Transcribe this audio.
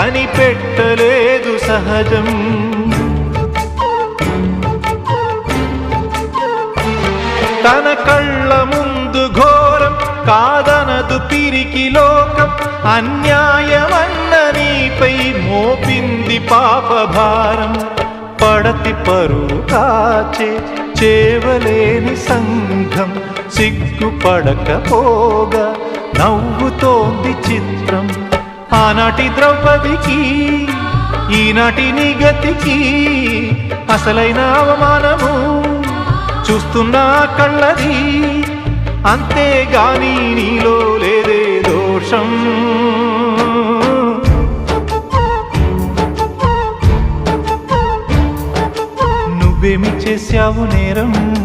కనిపెట్టలేదు సహజం. తన కళ్ళ ముందు ఘోరం కాదనదు పిరికి లోకం. అన్యాయమన్న నీపై మోపింది పాపభారం. పడతి పరువు కాచే చేవలేని సంఘం సిగ్గుపడకపోగా నవ్వుతోంది చిత్రం. ఆనాటి ద్రౌపదికి ఈనాటి నిగతికి అసలైన అవమానము చూస్తున్నా కళ్ళది. అంతేగాని నీలో లేదే దోషం. నువ్వేమి చేశావు నేరం?